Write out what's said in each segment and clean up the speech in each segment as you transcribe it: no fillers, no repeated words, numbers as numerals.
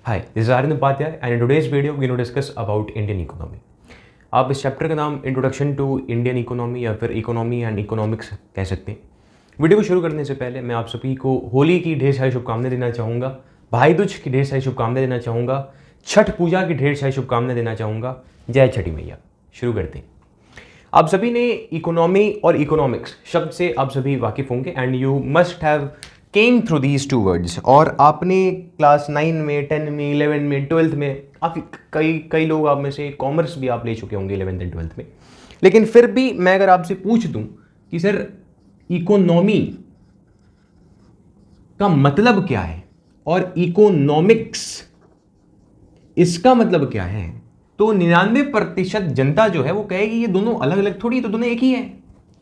Hi, this is Arvind Upadhyay and in today's video we're going to discuss about Indian economy. आप इस chapter का नाम introduction to Indian economy या फिर economy and economics कह सकते हैं। वीडियो को शुरू करने से पहले मैं आप सभी को होली की ढेर सारी शुभकामनाएं देना चाहूँगा, भाई दूज की ढेर सारी शुभकामनाएं देना चाहूँगा, छठ पूजा की ढेर सारी शुभकामनाएं देना चाहूँगा। जय छठी मैया। शुरू करते हैं। आप सभी ने इकोनॉमी और इकोनॉमिक्स शब्द से आप सभी वाकिफ़ होंगे and you must have came through these two words. और आपने क्लास 9 में, 10 में, 11 में, 12th में कई लोग आप में से कॉमर्स भी आप ले चुके होंगे 11th एंड 12th में। लेकिन फिर भी मैं अगर आपसे पूछ दूं कि सर इकोनॉमी का मतलब क्या है और इकोनॉमिक्स इसका मतलब क्या है, तो 99% जनता जो है वो कहेगी ये दोनों अलग अलग थोड़ी, तो दोनों एक ही है।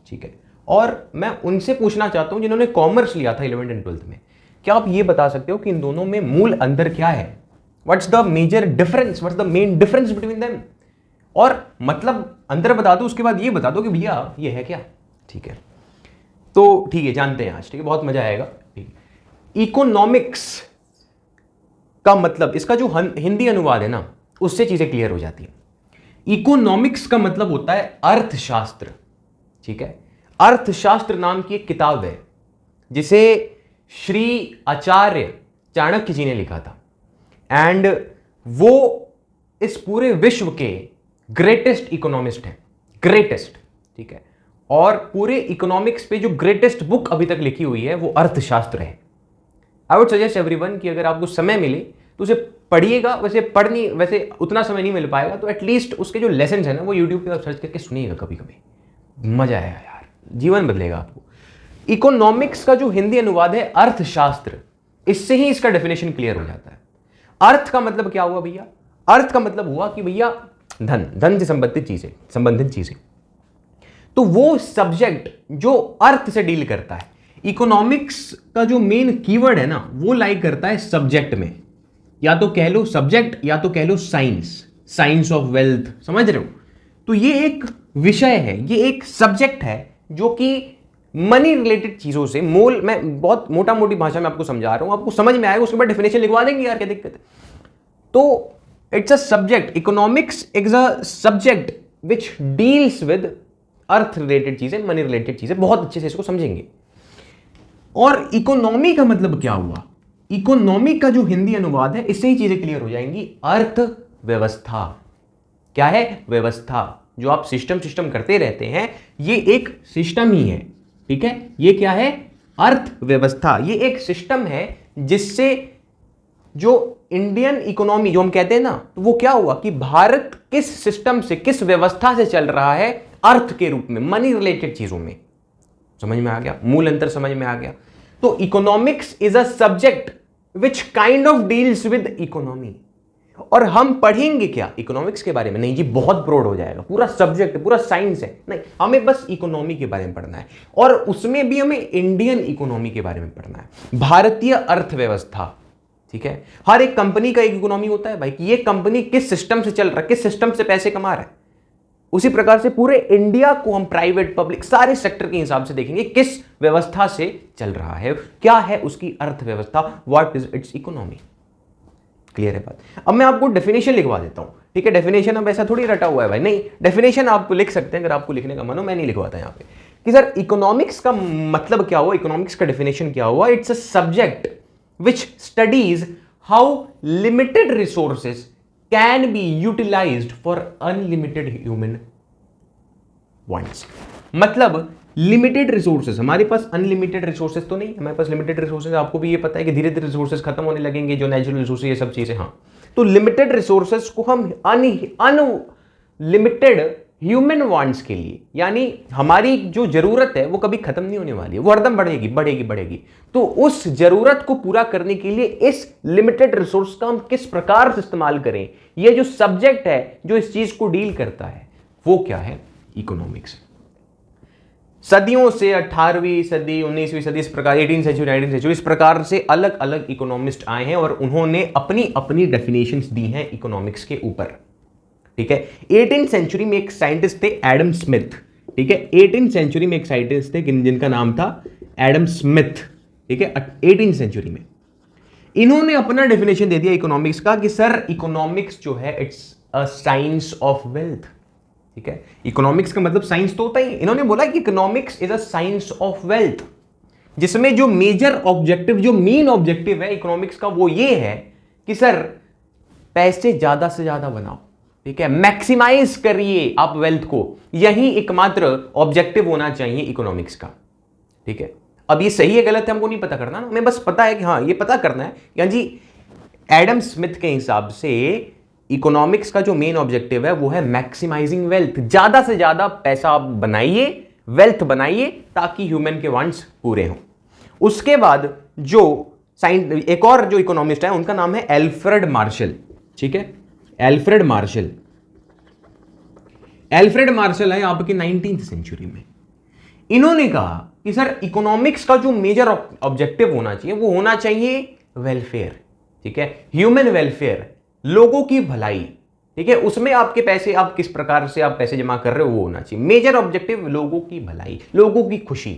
ठीक है। और मैं उनसे पूछना चाहता हूं जिन्होंने कॉमर्स लिया था 11th एंड 12th में, क्या आप ये बता सकते हो कि इन दोनों में मूल अंतर क्या है? What's the major difference, what's the main difference between them? और मतलब अंतर बता दो, उसके बाद ये बता दो कि भैया ये है क्या। ठीक है, तो ठीक है, जानते हैं आज। ठीक है, बहुत मजा आएगा। ठीक है, इकोनॉमिक्स का मतलब, इसका जो हिंदी अनुवाद है ना, उससे चीजें क्लियर हो जाती हैं। इकोनॉमिक्स का मतलब होता है अर्थशास्त्र। ठीक है, अर्थशास्त्र नाम की एक किताब है जिसे श्री आचार्य चाणक्य जी ने लिखा था एंड वो इस पूरे विश्व के ग्रेटेस्ट इकोनॉमिस्ट हैं, ग्रेटेस्ट। ठीक है, और पूरे इकोनॉमिक्स पे जो ग्रेटेस्ट बुक अभी तक लिखी हुई है वो अर्थशास्त्र है। आई वुड सजेस्ट एवरीवन कि अगर आपको समय मिले तो उसे पढ़िएगा। वैसे उतना समय नहीं मिल पाएगा तो एटलीस्ट उसके जो लेसन है ना वो यूट्यूब पे आप सर्च करके सुनिएगा कभी कभी, मजा आएगा यार, जीवन बदलेगा आपको। इकोनॉमिक्स का जो हिंदी अनुवाद है अर्थशास्त्र, इससे ही इसका डेफिनेशन क्लियर हो जाता है। अर्थ का मतलब क्या हुआ भैया? अर्थ का मतलब हुआ कि भैया धन से संबंधित चीजें। तो वो सब्जेक्ट जो अर्थ से डील करता है, इकोनॉमिक्स का जो मेन कीवर्ड है ना वो लाइक करता है सब्जेक्ट में। या तो कह लो सब्जेक्ट या तो कह लो साइंस ऑफ वेल्थ, समझ रहे हो? तो ये एक विषय है, ये एक सब्जेक्ट है जो कि मनी रिलेटेड चीजों से मैं बहुत मोटा मोटी भाषा में आपको समझा रहा हूं, आपको समझ में आएगा, उसके बाद डेफिनेशन लिखवा देंगे यार, क्या दिक्कत है। तो it's a subject, economics is a subject which deals with earth related चीजें, मनी रिलेटेड चीजें। बहुत अच्छे से इसको समझेंगे। और इकोनॉमी का मतलब क्या हुआ? इकोनॉमी का जो हिंदी अनुवाद है, इससे ही चीजें क्लियर हो जाएंगी। अर्थव्यवस्था क्या है? व्यवस्था। जो आप सिस्टम करते रहते हैं, ये एक सिस्टम ही है। ठीक है, ये क्या है? अर्थव्यवस्था। ये एक सिस्टम है जिससे जो इंडियन इकोनॉमी जो हम कहते हैं ना, तो वो क्या हुआ कि भारत किस सिस्टम से, किस व्यवस्था से चल रहा है? अर्थ के रूप में, मनी रिलेटेड चीजों में। समझ में आ गया? मूल अंतर समझ में आ गया? तो economics is a subject which kind of deals with economy. और हम पढ़ेंगे क्या इकोनॉमिक्स के बारे में? नहीं जी, बहुत ब्रॉड हो जाएगा, पूरा सब्जेक्ट, पूरा साइंस है। नहीं, हमें बस इकोनॉमी के बारे में पढ़ना है, और उसमें भी हमें इंडियन इकोनॉमी के बारे में पढ़ना है, भारतीय अर्थव्यवस्था। ठीक है, हर एक कंपनी का एक इकोनॉमी होता है भाई, कि ये कंपनी किस सिस्टम से चल रहा है, किस सिस्टम से पैसे कमा रहा है। उसी प्रकार से पूरे इंडिया को हम प्राइवेट, पब्लिक, सारे सेक्टर के हिसाब से देखेंगे किस व्यवस्था से चल रहा है, क्या है उसकी अर्थव्यवस्था, what is it's economy. Clear है बात? अब मैं आपको डेफिनेशन लिखवा देता हूं। ठीक है, डेफिनेशन अब ऐसा थोड़ी रटा हुआ है भाई, नहीं, डेफिनेशन आप लिख सकते हैं अगर आपको लिखने का मन हो, मैं नहीं लिखवाता यहां पे कि सर इकोनॉमिक्स का मतलब क्या हुआ, इकोनॉमिक्स का डेफिनेशन क्या हुआ। It's a subject which studies how limited resources can be utilised for unlimited human wants. मतलब लिमिटेड रिसोर्सेज, हमारे पास अनलिमिटेड रिसोर्सेज तो नहीं, हमारे पास लिमिटेड रिसोर्सेज। आपको भी ये पता है कि धीरे धीरे रिसोर्सेज खत्म होने लगेंगे, जो नेचुरल रिसोर्सेज, ये सब चीजें। हाँ, तो लिमिटेड रिसोर्सेज को हम अनलिमिटेड ह्यूमन वांट्स के लिए, यानी हमारी जो जरूरत है वो कभी खत्म नहीं होने वाली है, वो हरदम बढ़ेगी बढ़ेगी बढ़ेगी। तो उस जरूरत को पूरा करने के लिए इस लिमिटेड रिसोर्स का हम किस प्रकार से इस्तेमाल करें, ये जो सब्जेक्ट है जो इस चीज को डील करता है, वो क्या है? इकोनॉमिक्स। सदियों से 18वीं सदी, 19वीं सदी, इस प्रकार 18th सेंचुरी, 19th सेंचुरी, इस प्रकार से अलग अलग इकोनॉमिस्ट आए हैं और उन्होंने अपनी अपनी डेफिनेशंस दी हैं इकोनॉमिक्स के ऊपर। ठीक है, 18th सेंचुरी में एक साइंटिस्ट थे एडम स्मिथ। ठीक है, 18th सेंचुरी में एक साइंटिस्ट थे जिनका नाम था एडम स्मिथ। ठीक है, 18th सेंचुरी में इन्होंने अपना डेफिनेशन दे दिया इकोनॉमिक्स का कि सर इकोनॉमिक्स जो है it's a science of wealth. ठीक है, इकोनॉमिक्स का मतलब साइंस तो होता ही। इन्होंने बोला कि economics is a science of wealth, जिसमें जो मेजर ऑब्जेक्टिव, जो मेन ऑब्जेक्टिव है इकोनॉमिक्स का, वो ये है कि सर पैसे ज्यादा से ज्यादा बनाओ। ठीक है, मैक्सिमाइज करिए आप वेल्थ को, यही एकमात्र ऑब्जेक्टिव होना चाहिए इकोनॉमिक्स का। ठीक है, अब ये सही है गलत है हमको नहीं पता करना ना, हमें बस पता है कि हाँ ये पता करना है यानी जी एडम स्मिथ के हिसाब से इकोनॉमिक्स का जो मेन ऑब्जेक्टिव है वो है मैक्सिमाइजिंग वेल्थ। ज्यादा से ज्यादा पैसा आप बनाइए, वेल्थ बनाइए, ताकि ह्यूमन के वांट्स पूरे हों। उसके बाद जो एक और जो इकोनॉमिस्ट है उनका नाम है एल्फ्रेड मार्शल। ठीक है, एल्फ्रेड मार्शल। एल्फ्रेड मार्शल है आपकी 19th सेंचुरी में। इन्होंने कहा कि सर इकोनॉमिक्स का जो मेजर ऑब्जेक्टिव होना चाहिए वो होना चाहिए वेलफेयर। ठीक है, ह्यूमन वेलफेयर, लोगों की भलाई। ठीक है, उसमें आपके पैसे, आप किस प्रकार से आप पैसे जमा कर रहे हो वो होना चाहिए। मेजर ऑब्जेक्टिव लोगों की भलाई, लोगों की खुशी।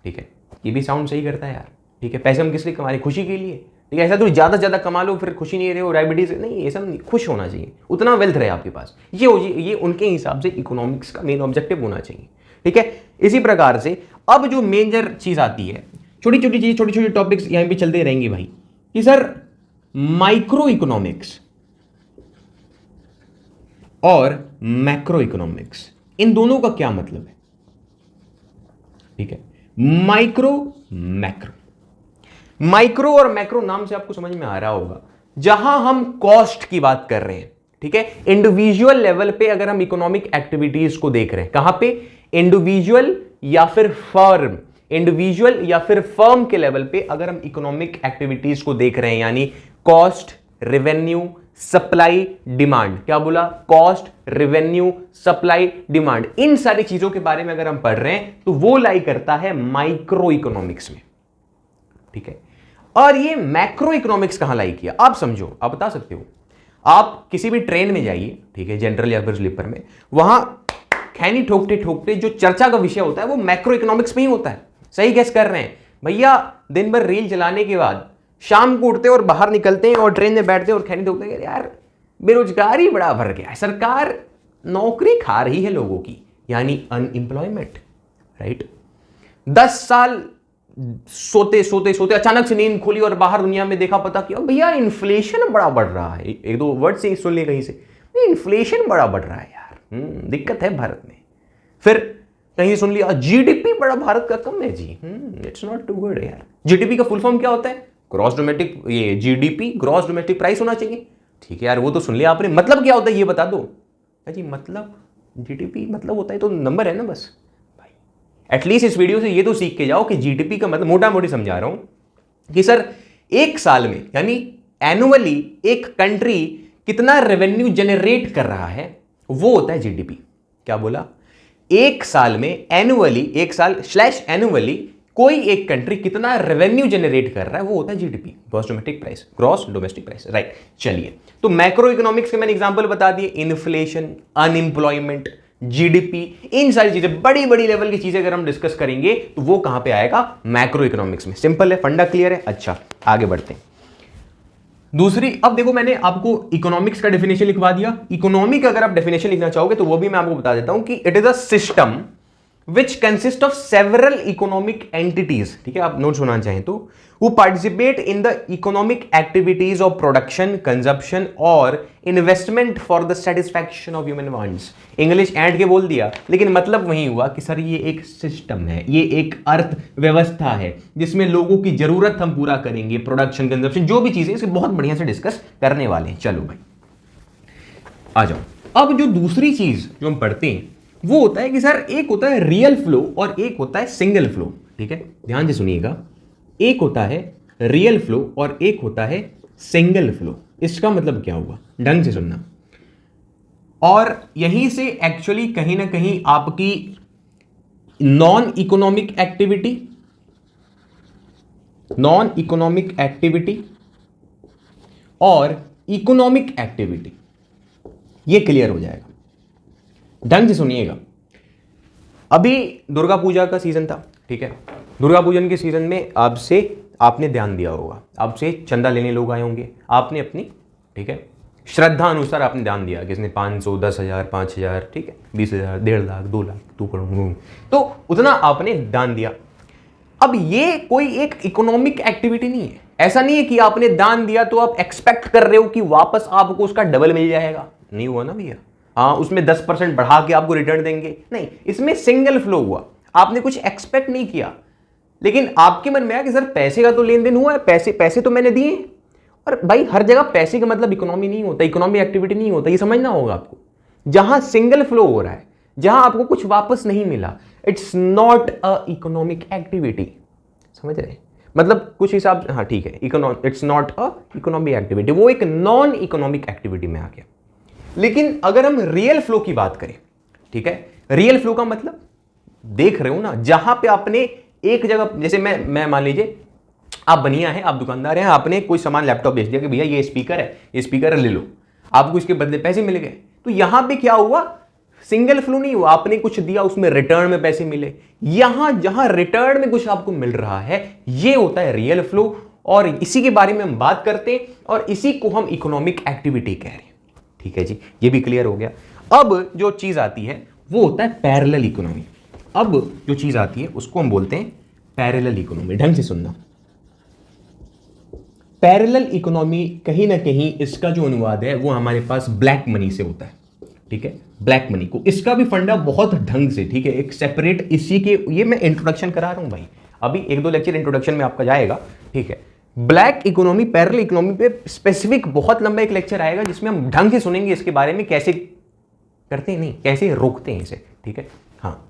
ठीक है, ये भी साउंड सही करता है यार। ठीक है, पैसे हम किस लिए कमा रहे हैं? खुशी के लिए। ठीक है, ऐसा तो ज्यादा से ज्यादा कमा लो फिर खुशी नहीं रहे हो, डायबिटीज नहीं, ये सब नहीं, खुश होना चाहिए, उतना वेल्थ रहे आपके पास। ये उनके हिसाब से इकोनॉमिक्स का मेन ऑब्जेक्टिव होना चाहिए। ठीक है, इसी प्रकार से अब जो मेजर चीज आती है, छोटी छोटी चीज, छोटी छोटी टॉपिक्स यहां पे चलते रहेंगे भाई, कि सर माइक्रो इकोनॉमिक्स और मैक्रो इकोनॉमिक्स, इन दोनों का क्या मतलब है? ठीक है, माइक्रो मैक्रो। माइक्रो और मैक्रो नाम से आपको समझ में आ रहा होगा, जहां हम कॉस्ट की बात कर रहे हैं। ठीक है, इंडिविजुअल लेवल पे अगर हम इकोनॉमिक एक्टिविटीज को देख रहे हैं, कहां पे? इंडिविजुअल या फिर फर्म, इंडिविजुअल या फिर फर्म के लेवल पे अगर हम इकोनॉमिक एक्टिविटीज को देख रहे हैं, यानी कॉस्ट, रेवेन्यू, सप्लाई, डिमांड। क्या बोला? Cost, revenue, supply, demand. इन सारी चीजों के बारे में अगर हम पढ़ रहे हैं तो वो लाई करता है माइक्रो इकोनॉमिक्स में। ठीक है, और ये मैक्रो इकोनॉमिक्स कहां लाई किया आप समझो, आप बता सकते हो। आप किसी भी ट्रेन में जाइए, ठीक है, जनरल या फिर स्लीपर में, वहां खैनी ठोकते ठोकते जो चर्चा का विषय होता है वो मैक्रो इकोनॉमिक्स में ही होता है। सही गेस कर रहे हैं भैया। दिन भर रील चलाने के बाद शाम को उठते और बाहर निकलते हैं और ट्रेन में बैठते हैं और खैनी ठोकते हैं, यार बेरोजगारी बड़ा बढ़ गया है, सरकार नौकरी खा रही है लोगों की, यानी अनएम्प्लॉयमेंट। राइट, 10 साल सोते सोते सोते अचानक से नींद खुली और बाहर दुनिया में देखा, पता किया भैया इन्फ्लेशन बड़ा बढ़ रहा है। एक दो वर्ड से सुन लिए कहीं से, इन्फ्लेशन बड़ा बढ़ रहा है यार, दिक्कत है भारत में। फिर कहीं सुन लिया जीडीपी बड़ा भारत का कम है जी, इट्स नॉट टू गुड यार। जीडीपी का फुल फॉर्म क्या होता है? ग्रॉस डोमेस्टिक, ये जीडीपी ग्रॉस डोमेस्टिक प्राइस होना चाहिए। ठीक है यार, वो तो सुन लिया आपने, मतलब क्या होता है ये बता दो जी। मतलब जीडीपी मतलब होता है तो नंबर है ना बस भाई। एटलीस्ट इस वीडियो से ये तो सीख के जाओ कि जीडीपी का मतलब, मोटा मोटी समझा रहा हूं कि सर एक साल में यानी एनुअली एक कंट्री कितना रेवेन्यू जनरेट कर रहा है वो होता है जीडीपी। क्या बोला? एक साल में एनुअली, एक साल / एनुअली कोई एक कंट्री कितना रेवेन्यू जनरेट कर रहा है वो होता है GDP, gross domestic price, gross domestic price. Right, चलिए, तो मैक्रो इकोनॉमिक्स के मैंने एग्जांपल बता दिए, इन्फ्लेशन, अनएम्प्लॉयमेंट, जीडीपी, इन सारी चीजें, बड़ी बड़ी लेवल की चीजें अगर हम डिस्कस करेंगे तो वो कहां पे आएगा? मैक्रो इकोनॉमिक्स में। सिंपल है, फंडा क्लियर है। अच्छा, आगे बढ़ते हैं। दूसरी, अब देखो मैंने आपको इकोनॉमिक्स का डेफिनेशन लिखवा दिया। इकोनॉमिक अगर आप डेफिनेशन लिखना चाहोगे तो वो भी मैं आपको बता देता हूं कि it is a system which consist of several economic entities. ठीक है, आप नोट्स होना चाहें तो, who participate in the economic activities of production, consumption और investment for the satisfaction of human wants। English add के बोल दिया, लेकिन मतलब वही हुआ कि सर ये एक सिस्टम है, ये एक अर्थव्यवस्था है जिसमें लोगों की जरूरत हम पूरा करेंगे, प्रोडक्शन, कंजप्शन, जो भी चीजें, इसे बहुत बढ़िया से डिस्कस करने वाले हैं। चलो भाई आ जाओ। अब जो दूसरी चीज जो हम पढ़ते हैं वो होता है कि सर एक होता है रियल फ्लो और एक होता है सिंगल फ्लो। ठीक है, ध्यान से सुनिएगा, एक होता है रियल फ्लो और एक होता है सिंगल फ्लो। इसका मतलब क्या हुआ, ढंग से सुनना। और यहीं से एक्चुअली कहीं ना कहीं आपकी नॉन इकोनॉमिक एक्टिविटी और इकोनॉमिक एक्टिविटी ये क्लियर हो जाएगा। ढंग से सुनिएगा। अभी दुर्गा पूजा का सीजन था, ठीक है, दुर्गा पूजन के सीजन में आपसे आपने ध्यान दिया होगा, आपसे चंदा लेने लोग आए होंगे, आपने अपनी, ठीक है, श्रद्धा अनुसार आपने दान दिया, किसने 500, 10,000, 5,000, ठीक है, 20,000, 1.5 लाख, 2 लाख, 2 करोड़, तो उतना आपने दान दिया। अब ये कोई एक इकोनॉमिक एक्टिविटी नहीं है। ऐसा नहीं है कि आपने दान दिया तो आप एक्सपेक्ट कर रहे हो कि वापस आपको उसका डबल मिल जाएगा, नहीं हुआ ना भैया। हाँ, उसमें 10% बढ़ा के आपको रिटर्न देंगे, नहीं, इसमें सिंगल फ्लो हुआ, आपने कुछ एक्सपेक्ट नहीं किया, लेकिन आपके मन में आया कि सर पैसे का तो लेन देन हुआ है, पैसे तो मैंने दिए। और भाई हर जगह पैसे का मतलब इकोनॉमी नहीं होता, इकोनॉमी एक्टिविटी नहीं होता, ये समझना होगा आपको। जहां सिंगल फ्लो हो रहा है, जहां आपको कुछ वापस नहीं मिला, it's not a economic activity, समझ रहे? मतलब कुछ हिसाब से, हाँ ठीक है, it's not a economic activity, वो एक नॉन इकोनॉमिक एक्टिविटी में आ गया। लेकिन अगर हम रियल फ्लो की बात करें, ठीक है, रियल फ्लो का मतलब देख रहे हो ना, जहां पे आपने एक जगह, जैसे मैं मान लीजिए आप बनिया है, आप दुकानदार हैं, आपने कोई सामान लैपटॉप बेच दिया कि भैया ये स्पीकर है, ये स्पीकर ले लो, आपको इसके बदले पैसे मिल गए। तो यहां पे क्या हुआ, सिंगल फ्लो नहीं हुआ, आपने कुछ दिया, उसमें रिटर्न में पैसे मिले। यहां जहां रिटर्न में कुछ आपको मिल रहा है, ये होता है रियल फ्लो, और इसी के बारे में हम बात करते हैं, और इसी को हम इकोनॉमिक एक्टिविटी कह रहे हैं। ठीक है जी, ये भी क्लियर हो गया। अब जो चीज आती है वो होता है पैरेलल इकोनॉमी। अब जो चीज आती है उसको हम बोलते हैं पैरेलल इकोनॉमी। ढंग से सुनना, पैरेलल इकोनॉमी कहीं ना कहीं इसका जो अनुवाद है वो हमारे पास ब्लैक मनी से होता है। ठीक है, ब्लैक मनी को, इसका भी फंडा बहुत ढंग से, ठीक है, एक सेपरेट इसी के, ये मैं इंट्रोडक्शन करा रहा हूं भाई, अभी 1-2 लेक्चर इंट्रोडक्शन में आपका जाएगा। ठीक है, ब्लैक इकोनॉमी, पैरेलल इकोनॉमी पे स्पेसिफिक बहुत लंबा एक लेक्चर आएगा जिसमें हम ढंग से सुनेंगे इसके बारे में, कैसे करते हैं, नहीं कैसे रोकते हैं इसे। ठीक है, हाँ,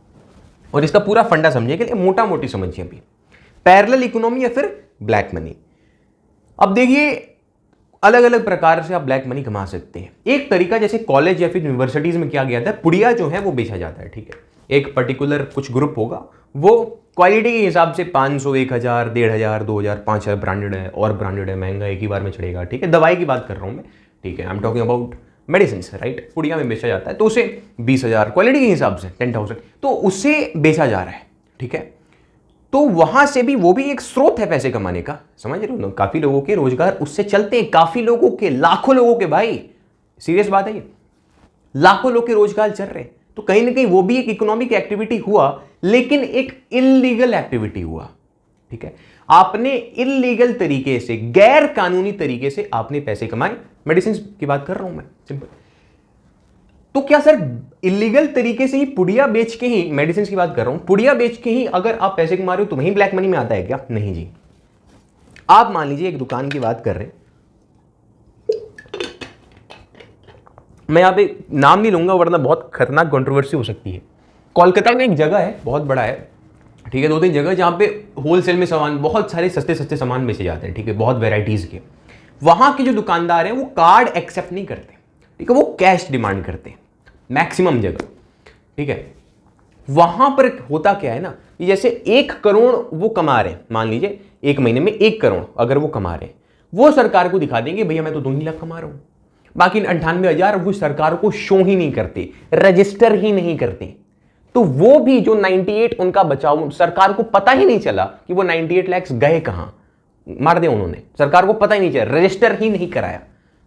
और इसका पूरा फंडा समझिए, मोटा मोटी समझिए अभी, पैरेलल इकोनॉमी या फिर ब्लैक मनी। अब देखिए, अलग अलग प्रकार से आप ब्लैक मनी कमा सकते हैं। एक तरीका, जैसे कॉलेज या फिर यूनिवर्सिटीज में क्या गया था, पुड़िया जो है वो बेचा जाता है। ठीक है, एक पर्टिकुलर कुछ ग्रुप होगा, वो क्वालिटी के हिसाब से 500, 1,000, 1,500, 2,000, 5,000, ब्रांडेड है और ब्रांडेड है, महंगा एक ही बार में चढ़ेगा। ठीक है, दवाई की बात कर रहा हूं मैं। ठीक है, I am talking about medicine, right. पुड़िया में बेचा जाता है, तो उसे 20,000 क्वालिटी के हिसाब से 10,000, तो उसे बेचा जा रहा है। ठीक है, तो वहां से भी, वो भी एक स्रोत है पैसे कमाने का, समझ रहे हो ना। काफी लोगों के रोजगार उससे चलते हैं, काफी लोगों के, लाखों लोगों के, भाई सीरियस बात है ये, लाखों लोग के रोजगार चल रहे हैं। तो कहीं ना कहीं वो भी एक इकोनॉमिक एक्टिविटी हुआ, लेकिन एक इल्लीगल एक्टिविटी हुआ। ठीक है, आपने इल्लीगल तरीके से, गैर कानूनी तरीके से आपने पैसे कमाए। मेडिसिन की बात कर रहा हूं मैं, सिंपल। तो क्या सर इलीगल तरीके से ही पुड़िया बेच के ही, मेडिसिन की बात कर रहा हूं, पुड़िया बेच के ही अगर आप पैसे कमा रहे हो तो वही ब्लैक मनी में आता है क्या? नहीं जी। आप मान लीजिए एक दुकान की बात कर रहे हैं, मैं यहां पे नाम नहीं लूंगा वरना बहुत खतरनाक कंट्रोवर्सी हो सकती है। कोलकाता में एक जगह है, बहुत बड़ा है, ठीक है, 2-3 जगह जहां पे होलसेल में सामान, बहुत सारे सस्ते सस्ते सामान बेचे जाते हैं। ठीक है, बहुत वेराइटीज के। वहां के जो दुकानदार हैं वो कार्ड एक्सेप्ट नहीं करते, ठीक है, वो कैश डिमांड करते हैं मैक्सिमम जगह। ठीक है, वहां पर होता क्या है ना, जैसे 1 करोड़ वो कमा रहे हैं, मान लीजिए 1 महीने में 1 करोड़ अगर वो कमा रहे हैं, वो सरकार को दिखा देंगे भैया मैं तो 2 ही लाख कमा रहा हूं। बाकी 98,000 वो सरकार को शो ही नहीं करते, रजिस्टर ही नहीं करते। तो वो भी जो 98 उनका बचाव, सरकार को पता ही नहीं चला कि वो 98 लाख गए कहां, मार दे उन्होंने, सरकार को पता ही नहीं चला, रजिस्टर ही नहीं कराया।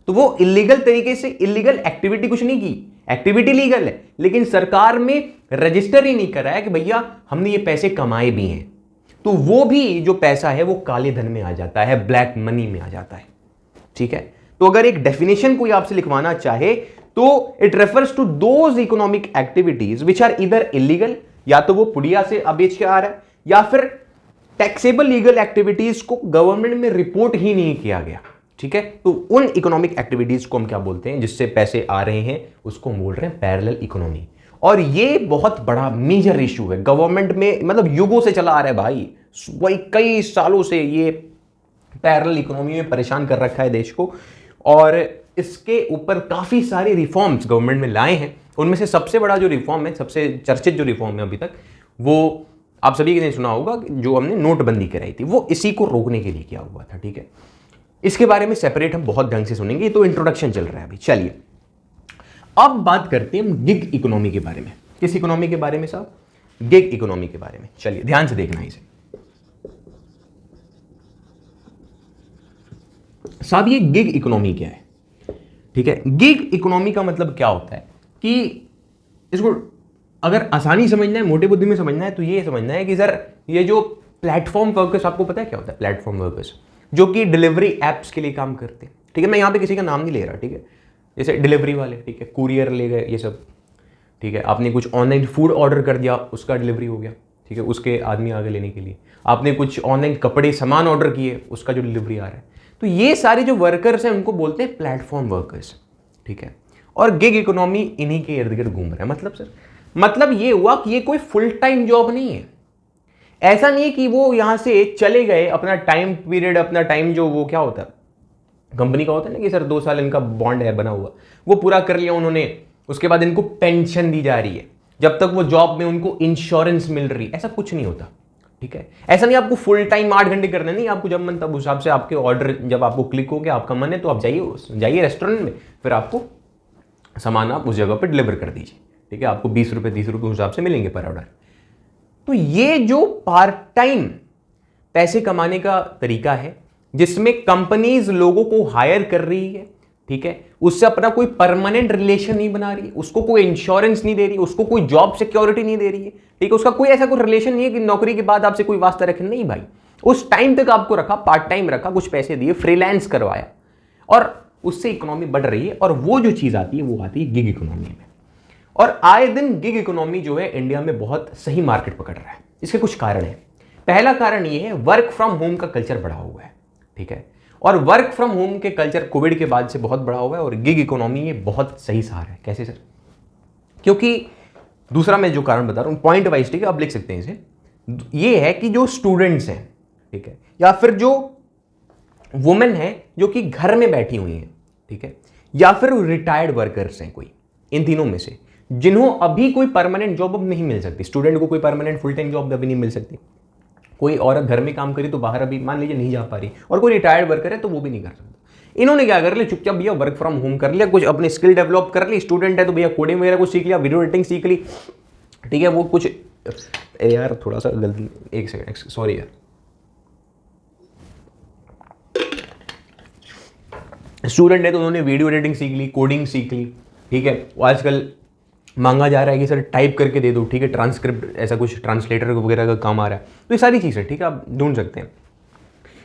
तो वो इलीगल तरीके से, इलीगल एक्टिविटी कुछ नहीं की, एक्टिविटी लीगल है, लेकिन सरकार में रजिस्टर ही नहीं कराया कि भैया हमने ये पैसे कमाए भी हैं। तो वो भी जो पैसा है वो काले धन में आ जाता है, ब्लैक मनी में आ जाता है। ठीक है, तो अगर एक डेफिनेशन कोई आपसे लिखवाना चाहे तो it refers to those economic activities which are either illegal, या तो वो पुड़िया से बेच के आ रहा है, या फिर टैक्सेबल लीगल एक्टिविटीज को गवर्नमेंट में रिपोर्ट ही नहीं किया गया। ठीक है, तो उन इकोनॉमिक एक्टिविटीज को हम क्या बोलते हैं, जिससे पैसे आ रहे हैं, उसको हम बोल रहे हैं पैरेलल इकोनॉमी। और ये बहुत बड़ा मेजर इशू है गवर्नमेंट में, मतलब युगों से चला आ रहा है भाई, वही कई सालों से ये पैरेलल इकोनॉमी में परेशान कर रखा है देश को। और इसके ऊपर काफी सारे रिफॉर्म्स गवर्नमेंट में लाए हैं। उनमें से सबसे बड़ा जो रिफॉर्म है, सबसे चर्चित जो रिफॉर्म है अभी तक, वो आप सभी ने सुना होगा, जो हमने नोटबंदी कराई थी, वो इसी को रोकने के लिए किया हुआ था। ठीक है, इसके बारे में सेपरेट हम बहुत ढंग से सुनेंगे, तो इंट्रोडक्शन चल रहा है अभी। चलिए अब बात करते हैं हम गिग इकोनॉमी के बारे में। किस इकोनॉमी के बारे में साहब? गिग इकोनॉमी के बारे में। चलिए ध्यान से देखना इसे। साहब ये गिग इकोनॉमी क्या है? ठीक है, गिग इकोनॉमी का मतलब क्या होता है कि इसको अगर आसानी समझना है, मोटे बुद्धि में समझना है, तो ये समझना है कि सर ये जो प्लेटफॉर्म वर्कर्स, आपको पता है क्या होता है प्लेटफॉर्म वर्कर्स? जो कि डिलीवरी एप्स के लिए काम करते हैं। ठीक है, मैं यहाँ पे किसी का नाम नहीं ले रहा, ठीक है, जैसे डिलीवरी वाले, ठीक है, कुरियर ले गए ये सब, ठीक है, आपने कुछ ऑनलाइन फूड ऑर्डर कर दिया, उसका डिलीवरी हो गया, ठीक है, उसके आदमी आगे लेने के लिए, आपने कुछ ऑनलाइन कपड़े सामान ऑर्डर किए, उसका जो डिलीवरी आ रहा है, तो ये सारे जो वर्कर्स हैं उनको बोलते हैं प्लेटफॉर्म वर्कर्स। ठीक है, और गिग इकोनॉमी इन्हीं के इर्द गिर्द घूम रहा है। मतलब सर, मतलब ये हुआ कि ये कोई फुल टाइम जॉब नहीं है। ऐसा नहीं है कि वो यहां से चले गए, अपना टाइम पीरियड, अपना टाइम जो वो क्या होता है कंपनी का होता है ना कि सर 2 साल इनका बॉन्ड है बना हुआ, वो पूरा कर लिया उन्होंने, उसके बाद इनको पेंशन दी जा रही है, जब तक वो जॉब में उनको इंश्योरेंस मिल रही, ऐसा कुछ नहीं होता। ठीक है, ऐसा नहीं आपको फुल टाइम 8 घंटे करना, नहीं, आपको जब मन तब उस हिसाब से आपके ऑर्डर, जब आपको क्लिक हो गया, आपका मन है तो आप जाइए रेस्टोरेंट में, फिर आपको सामान आप उस जगह पर डिलीवर कर दीजिए। ठीक है, आपको 20 रुपये 30 रुपये उस हिसाब से मिलेंगे पर ऑर्डर। तो ये जो पार्ट टाइम पैसे कमाने का तरीका है, जिसमें कंपनीज लोगों को हायर कर रही है, ठीक है, उससे अपना कोई परमानेंट रिलेशन नहीं बना रही है, उसको कोई इंश्योरेंस नहीं दे रही, उसको कोई जॉब सिक्योरिटी नहीं दे रही है, ठीक है, उसका कोई ऐसा कोई रिलेशन नहीं है कि नौकरी के बाद आपसे कोई वास्ता रखे, नहीं भाई, उस टाइम तक आपको रखा, पार्ट टाइम रखा, कुछ पैसे दिए, फ्रीलांस करवाया, और उससे इकोनॉमी बढ़ रही है। और वो जो चीज आती है वो आती है गिग इकोनॉमी में। और आए दिन गिग इकोनॉमी जो है इंडिया में बहुत सही मार्केट पकड़ रहा है। इसके कुछ कारण है। पहला कारण ये है, वर्क फ्रॉम होम का कल्चर बढ़ा हुआ है। ठीक है, और वर्क फ्रॉम होम के कल्चर कोविड के बाद से बहुत बढ़ा हुआ है, और गिग इकोनॉमी ये बहुत सही सहारा है। कैसे सर? क्योंकि दूसरा मैं जो कारण बता रहा हूं पॉइंट वाइज, ठीक है, आप लिख सकते हैं इसे, ये है कि जो स्टूडेंट्स हैं, ठीक है, या फिर जो वुमेन है जो कि घर में बैठी हुई हैं, ठीक है, या फिर रिटायर्ड वर्कर्स हैं कोई, इन तीनों में से जिन्हों अभी कोई परमानेंट जॉब अब नहीं मिल सकती, स्टूडेंट को कोई परमानेंट फुल टाइम जॉब अभी नहीं मिल सकती, कोई औरत घर में काम करी तो बाहर अभी मान लीजिए नहीं जा पा रही, और कोई रिटायर्ड वर्कर है तो वो भी नहीं कर सकता। इन्होंने क्या कर लिया, चुपचाप भैया वर्क फ्रॉम होम कर लिया, कुछ अपने स्किल डेवलप कर ली, स्टूडेंट है तो भैया कोडिंग वगैरह कुछ सीख लिया, वीडियो एडिटिंग सीख ली, ठीक है, वो कुछ यार थोड़ा सा गलती, एक सेकंड सॉरी यार, स्टूडेंट है तो उन्होंने वीडियो एडिटिंग सीख ली, कोडिंग सीख ली, ठीक है, वो आजकल मांगा जा रहा है कि सर टाइप करके दे दो, ठीक है, ट्रांसक्रिप्ट, ऐसा कुछ ट्रांसलेटर वगैरह का काम आ रहा है, तो ये सारी चीज़ें, ठीक है, आप ढूंढ सकते हैं।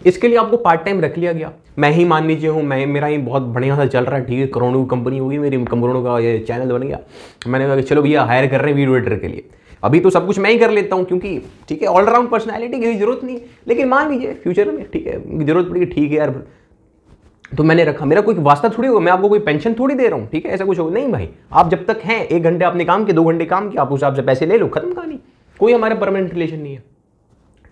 इसके लिए आपको पार्ट टाइम रख लिया गया। मैं ही मान लीजिए हूँ, मेरा ही बहुत बढ़िया सा चल रहा है, ठीक है, करोड़ों की कंपनी होगी मेरी, करोड़ों का ये चैनल बन गया, मैंने कहा कि चलो भैया हायर कर रहे हैं वीडियो एडिटर के लिए, अभी तो सब कुछ मैं ही कर लेता हूँ क्योंकि ठीक है ऑलराउंड पर्सनैलिटी की जरूरत नहीं है, लेकिन मान लीजिए फ्यूचर में, ठीक है, जरूरत पड़ेगी, ठीक है यार, तो मैंने रखा, मेरा कोई वास्ता थोड़ी होगा, मैं आपको कोई पेंशन थोड़ी दे रहा हूँ, ठीक है, ऐसा कुछ होगा नहीं भाई, आप जब तक हैं 1 घंटे आपने काम किया, 2 घंटे काम किया, आप उस हिसाब से पैसे ले लो, खत्म कहानी, कोई हमारा परमानेंट रिलेशन नहीं है।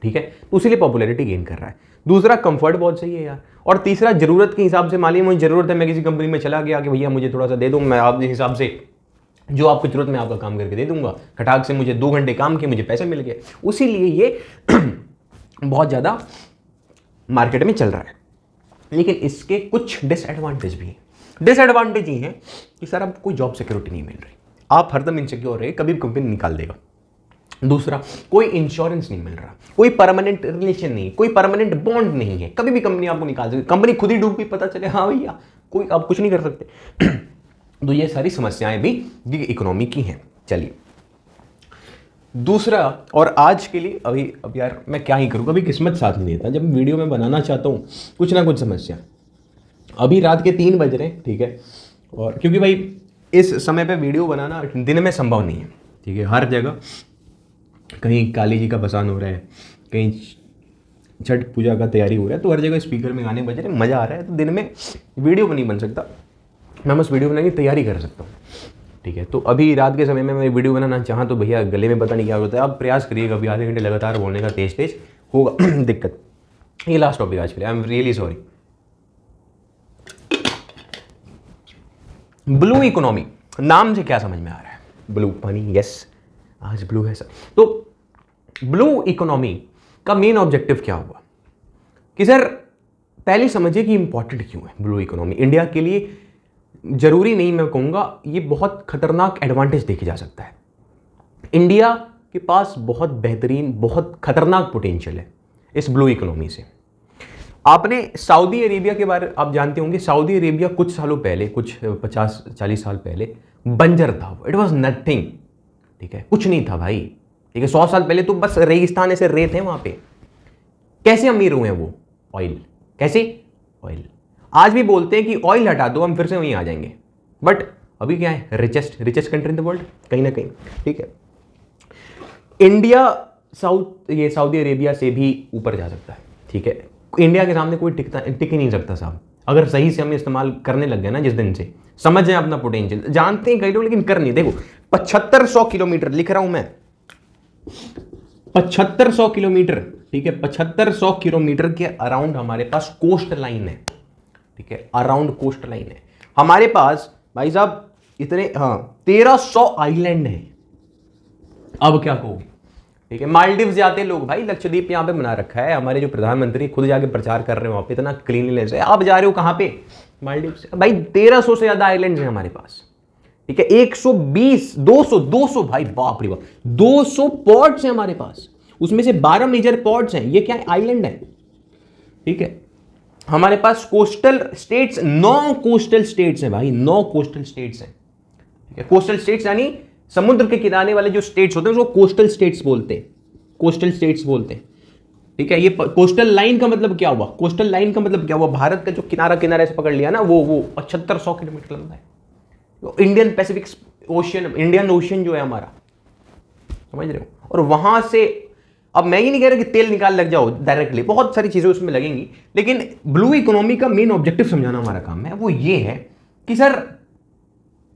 ठीक है, तो उसीलिए पॉपुलैरिटी गेन कर रहा है। दूसरा कंफर्ट बहुत सही है यार, और तीसरा जरूरत के हिसाब से, मान लीजिए मुझे जरूरत है, मैं किसी कंपनी में चला गया कि भैया मुझे थोड़ा सा दे दो, मैं आपके हिसाब से जो आपको जरूरत मैं आपका काम करके दे दूंगा, खटाक से मुझे 2 घंटे काम किए, मुझे पैसे मिल गए, उसीलिए ये बहुत ज़्यादा मार्केट में चल रहा है। लेकिन इसके कुछ डिसएडवांटेज भी हैं। डिसएडवांटेज ये है कि सर अब कोई जॉब सिक्योरिटी नहीं मिल रही, आप हरदम इनसिक्योर रहे, कभी भी कंपनी निकाल देगा। दूसरा, कोई इंश्योरेंस नहीं मिल रहा, कोई परमानेंट रिलेशन नहीं, कोई परमानेंट बॉन्ड नहीं है, कभी भी कंपनी आपको निकाल सकती, कंपनी खुद ही डूब भी पता चले, हाँ भैया कोई आप कुछ नहीं कर सकते। तो ये सारी समस्याएं भी गिग इकोनॉमी की हैं। चलिए दूसरा, और आज के लिए अभी अब यार मैं क्या ही करूँ, कभी किस्मत साथ नहीं देता, जब वीडियो में बनाना चाहता हूँ कुछ ना कुछ समस्या। अभी रात के 3 बज रहे हैं, ठीक है, और क्योंकि भाई इस समय पे वीडियो बनाना दिन में संभव नहीं है, ठीक है, हर जगह कहीं काली जी का भसान हो रहा है, कहीं छठ पूजा का तैयारी हो रहा है, तो हर जगह स्पीकर में गाने बज रहे हैं, मज़ा आ रहा है, तो दिन में वीडियो नहीं बन सकता, मैं बस वीडियो बनाने की तैयारी कर सकता हूँ। ठीक है, तो अभी रात के समय में मैं वीडियो बनाना चाहूँ तो भैया गले में पता नहीं क्या होता है, आप प्रयास करिएगा अभी आधे घंटे लगातार बोलने का, तेज तेज होगा दिक्कत। ये लास्ट टॉपिक आज के लिए, I am really sorry. Blue economy, नाम से क्या समझ में आ रहा है? ब्लू पानी, यस आज ब्लू है सर। तो ब्लू इकोनॉमी का मेन ऑब्जेक्टिव क्या हुआ कि सर पहले समझिए कि इंपॉर्टेंट क्यों है ब्लू इकोनॉमी इंडिया के लिए। जरूरी नहीं, मैं कहूँगा ये बहुत खतरनाक एडवांटेज देखा जा सकता है। इंडिया के पास बहुत बेहतरीन, बहुत खतरनाक पोटेंशियल है इस ब्लू इकोनॉमी से। आपने सऊदी अरेबिया के बारे आप जानते होंगे, सऊदी अरेबिया कुछ सालों पहले, कुछ 50-40 साल पहले बंजर था, इट वॉज नथिंग, ठीक है, कुछ नहीं था भाई, ठीक है। 100 साल पहले तो बस रेगिस्तान ऐसे रेत है वहां पे। कैसे अमीर हुए वो? ऑयल, कैसे? ऑयल। आज भी बोलते हैं कि ऑयल हटा दो हम फिर से वहीं आ जाएंगे, बट अभी क्या है, richest country in the world कहीं ना कहीं, ठीक है। इंडिया ये सऊदी अरेबिया से भी ऊपर जा सकता है, ठीक है। इंडिया के सामने कोई टिक ही नहीं सकता साहब, अगर सही से हम इस्तेमाल करने लग गए ना, जिस दिन से समझ जाए अपना पोटेंशियल। जानते हैं कई लोग लेकिन कर नहीं। देखो 7500 किलोमीटर लिख रहा हूं मैं, 7500 किलोमीटर, ठीक है, 7500 किलोमीटर के अराउंड हमारे पास कोस्ट लाइन है, ठीक है, अराउंड कोस्ट लाइन है हमारे पास भाई साहब। इतने, हाँ, 1300 आइलैंड है। अब क्या कहोगे, ठीक है। मालदीव जाते हैं लोग भाई, लक्षद्वीप यहां पे बना रखा है, हमारे जो प्रधानमंत्री खुद जाके प्रचार कर रहे हैं वहां पे, इतना क्लीनलीनेस है। आप जा रहे हो कहां पे? मालदीव से। भाई 1300 से ज्यादा आइलैंड है हमारे पास, ठीक है। 120 200 भाई, बाप रे बाप, 200 पोर्ट्स हैं हमारे पास, उसमें से 12 मेजर पोर्ट्स हैं। ये क्या है? आइलैंड है, ठीक है। हमारे पास कोस्टल स्टेट्स 9 कोस्टल स्टेट्स हैं भाई, 9 कोस्टल स्टेट्स हैं, ठीक है। कोस्टल स्टेट्स यानी समुद्र के किनारे वाले जो स्टेट्स होते हैं उसको कोस्टल स्टेट्स बोलते हैं, कोस्टल स्टेट्स बोलते हैं, ठीक है। ये कोस्टल लाइन का मतलब क्या हुआ? कोस्टल लाइन का मतलब क्या हुआ? भारत का जो किनारा किनारे से पकड़ लिया ना, वो 7500 किलोमीटर लंबा है। तो Indian Pacific ocean, Indian ocean जो है हमारा, समझ रहे हो। और वहां से, अब मैं ये नहीं कह रहा कि तेल निकाल लग जाओ डायरेक्टली, बहुत सारी चीजें उसमें लगेंगी, लेकिन ब्लू इकोनॉमी का मेन ऑब्जेक्टिव समझाना हमारा काम है। वो ये है कि सर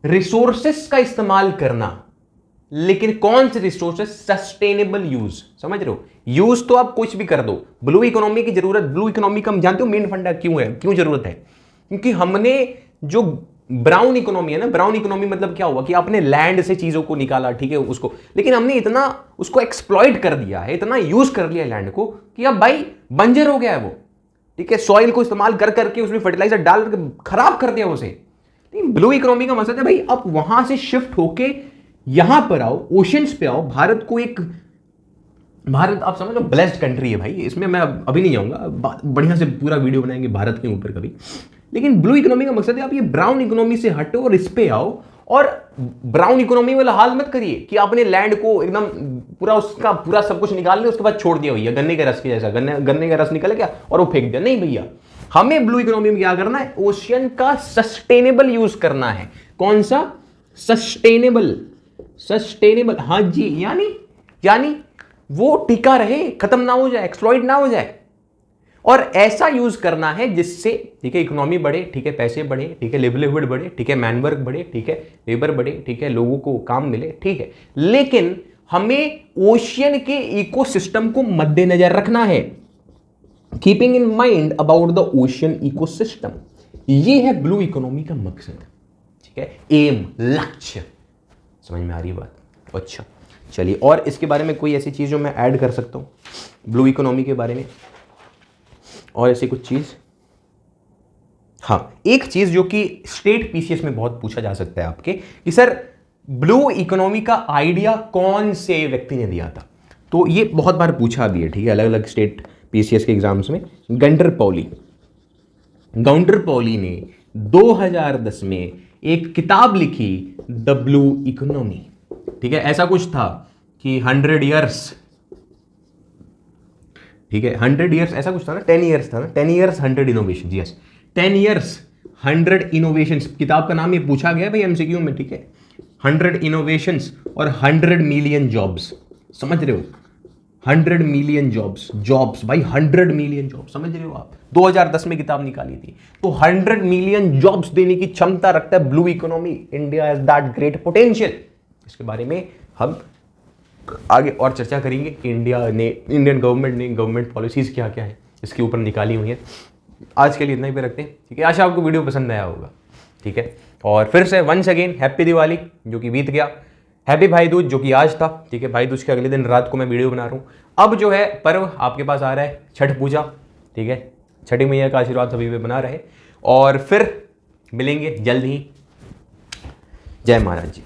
रिसोर्सेस का इस्तेमाल करना, लेकिन कौन से रिसोर्सेस? सस्टेनेबल यूज, समझ रहे हो। यूज तो आप कुछ भी कर दो, ब्लू इकोनॉमी की जरूरत, ब्लू इकोनॉमी का हम जानते हो मेन फंडा क्यों है, क्यों जरूरत है? क्योंकि हमने जो ब्राउन इकोनॉमी है ना, ब्राउन इकोनॉमी मतलब क्या हुआ कि आपने लैंड से चीजों को निकाला, ठीक है, उसको, लेकिन हमने इतना उसको एक्सप्लॉइट कर दिया है, इतना यूज कर लिया लैंड को कि अब भाई बंजर हो गया है वो, ठीक है। सॉइल को इस्तेमाल कर करके उसमें फर्टिलाइजर डाल करके खराब कर दिया उसे। ब्लू इकोनॉमी का मकसद है भाई अब वहां से शिफ्ट होके यहां पर आओ, ओशियंस पे आओ। भारत को एक, भारत आप समझ लो ब्लेस्ड कंट्री है भाई, इसमें मैं अभी नहीं जाऊंगा, बढ़िया से पूरा वीडियो बनाएंगे भारत के ऊपर कभी। लेकिन ब्लू इकोनॉमी का मकसद है आप ये ब्राउन इकोनॉमी से हटो और इस पे आओ, और ब्राउन इकोनॉमी वाला हाल मत करिए कि आपने लैंड को एकदम पूरा उसका पूरा सब कुछ निकाल लिया, उसके बाद छोड़ दिया भैया गन्ने के रस के जैसा, गन्ने का रस निकल गया और वो फेंक दिया। नहीं भैया, हमें ब्लू इकोनॉमी में क्या करना है? ओशियन का सस्टेनेबल यूज करना है। कौन सा? सस्टेनेबल, सस्टेनेबल, हाँ जी, यानी वो टिका रहे, खत्म ना हो जाए, एक्सप्लॉइट ना हो जाए, और ऐसा यूज करना है जिससे, ठीक है, इकोनॉमी बढ़े, ठीक है, पैसे बढ़े, ठीक है, लिवलीहुड बढ़े, ठीक है, मैनवर्क बढ़े, ठीक है, लेबर बढ़े, ठीक है, लोगों को काम मिले, ठीक है। लेकिन हमें ओशियन के इकोसिस्टम को मद्देनजर रखना है, keeping in mind about the ocean ecosystem. ये है ब्लू इकोनॉमी का मकसद, ठीक है, एम, लक्ष्य। समझ में आ रही है बात? अच्छा चलिए, और इसके बारे में कोई ऐसी चीज जो मैं ऐड कर सकता हूं ब्लू इकोनॉमी के बारे में, और ऐसी कुछ चीज? हाँ, एक चीज जो कि स्टेट पीसीएस में बहुत पूछा जा सकता है आपके, कि सर ब्लू इकोनॉमी का आइडिया कौन से व्यक्ति ने दिया था? तो ये बहुत बार पूछा भी है, ठीक है, अलग अलग स्टेट पीसीएस के एग्जाम्स में। गंटर पॉली ने 2010 में एक किताब लिखी, द ब्लू इकोनॉमी, ठीक है। ऐसा कुछ था कि 100 ईयर्स, ठीक है, 100 ईयर्स ऐसा कुछ था ना, 10 ईयर्स था ना, 10 years 100 innovation, yes, 10 years 100 innovations, किताब का नाम ये पूछा गया भाई एमसीक्यू में, ठीक है। 100 इनोवेशंस और 100 मिलियन जॉब्स, समझ रहे हो? 100 मिलियन जॉब्स भाई, 100 मिलियन जॉब्स, समझ रहे हो आप? 2010 में किताब निकाली थी। तो 100 मिलियन जॉब्स देने की क्षमता रखता है blue economy. India has that great potential. इसके बारे में हम आगे और चर्चा करेंगे कि इंडियन गवर्नमेंट ने गवर्नमेंट पॉलिसीज क्या क्या है इसके ऊपर निकाली हुई है। आज के लिए इतना ही पे रखते हैं, ठीक है। आशा आपको वीडियो पसंद आया होगा, ठीक है। और फिर से वंस अगेन हैप्पी दिवाली जो कि बीत गया, हैप्पी भाई दूज जो कि आज था, ठीक है। भाई दूज के अगले दिन रात को मैं वीडियो बना रहा हूँ। अब जो है पर्व आपके पास आ रहा है छठ पूजा, ठीक है। छठी मैया का आशीर्वाद सभी पे बना रहे, और फिर मिलेंगे जल्द ही। जय महाराज जी।